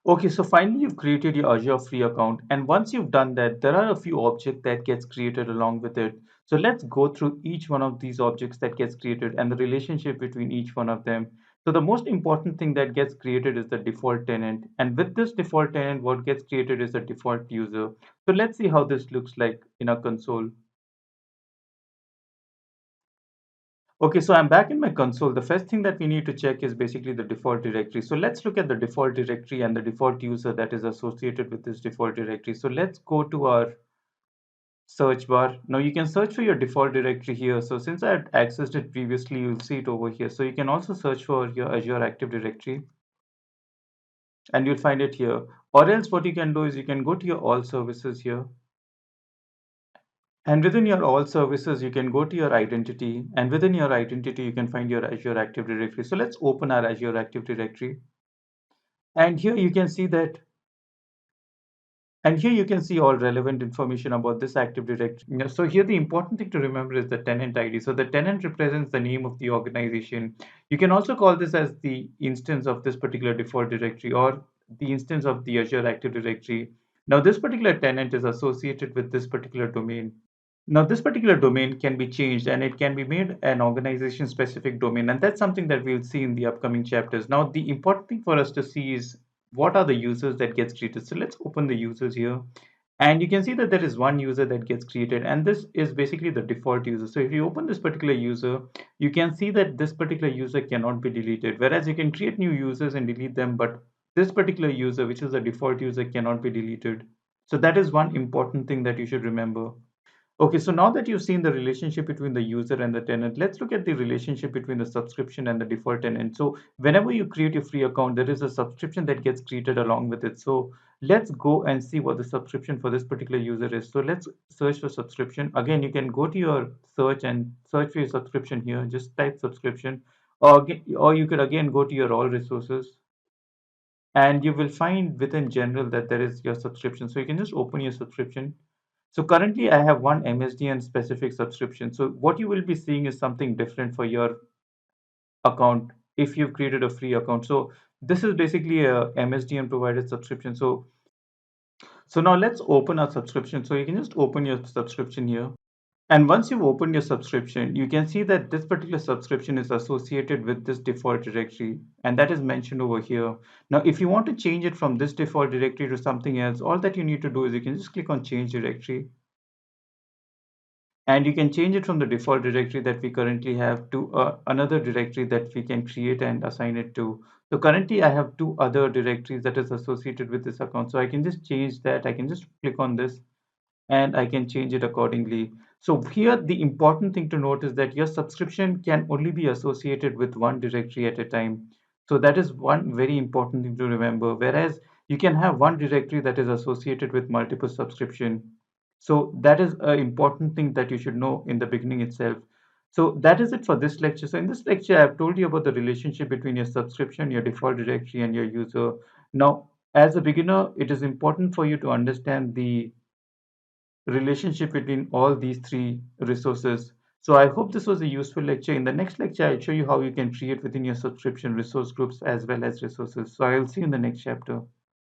Okay, so finally you've created your Azure free account, and once you've done that, there are a few objects that gets created along with it. So let's go through each one of these objects that gets created and the relationship between each one of them. So the most important thing that gets created is the default tenant, and with this default tenant, what gets created is a default user. So let's see how this looks like in our console. Okay, so I'm back in my console. The first thing that we need to check is basically the default directory. So let's look at the default directory and the default user that is associated with this default directory. So let's go to our search bar. Now you can search for your default directory here. So since I had accessed it previously, you'll see it over here. So you can also search for your Azure Active Directory and you'll find it here. Or else what you can do is you can go to your all services here. And within your all services, you can go to your identity, and within your identity, you can find your Azure Active Directory. So let's open our Azure Active Directory. And here you can see that, and here you can see all relevant information about this Active Directory. So here the important thing to remember is the tenant ID. So the tenant represents the name of the organization. You can also call this as the instance of this particular default directory or the instance of the Azure Active Directory. Now this particular tenant is associated with this particular domain. Now, this particular domain can be changed and it can be made an organization specific domain. And that's something that we'll see in the upcoming chapters. Now, the important thing for us to see is what are the users that gets created. So let's open the users here. And you can see that there is one user that gets created, and this is basically the default user. So if you open this particular user, you can see that this particular user cannot be deleted. Whereas you can create new users and delete them, but this particular user, which is the default user, cannot be deleted. So that is one important thing that you should remember. Okay, so now that you've seen the relationship between the user and the tenant, let's look at the relationship between the subscription and the default tenant. So whenever you create your free account, there is a subscription that gets created along with it. So let's go and see what the subscription for this particular user is. So let's search for subscription. Again, you can go to your search and search for your subscription here. Just type subscription, or you could again go to your all resources and you will find within general that there is your subscription. So you can just open your subscription. So currently I have one MSDN specific subscription. So what you will be seeing is something different for your account if you've created a free account. So this is basically a MSDN provided subscription. So now let's open our subscription. So you can just open your subscription here. And once you've opened your subscription, you can see that this particular subscription is associated with this default directory, and that is mentioned over here. Now, if you want to change it from this default directory to something else, all that you need to do is you can just click on change directory, and you can change it from the default directory that we currently have to another directory that we can create and assign it to. So currently I have two other directories that is associated with this account. So I can just change that. I can just click on this and I can change it accordingly. So here the important thing to note is that your subscription can only be associated with one directory at a time. So that is one very important thing to remember. Whereas you can have one directory that is associated with multiple subscription. So that is an important thing that you should know in the beginning itself. So that is it for this lecture. So in this lecture, I've told you about the relationship between your subscription, your default directory, and your user. Now, as a beginner, it is important for you to understand the relationship between all these three resources. So I hope this was a useful lecture. In the next lecture, I'll show you how you can create within your subscription resource groups as well as resources. So I'll see you in the next chapter.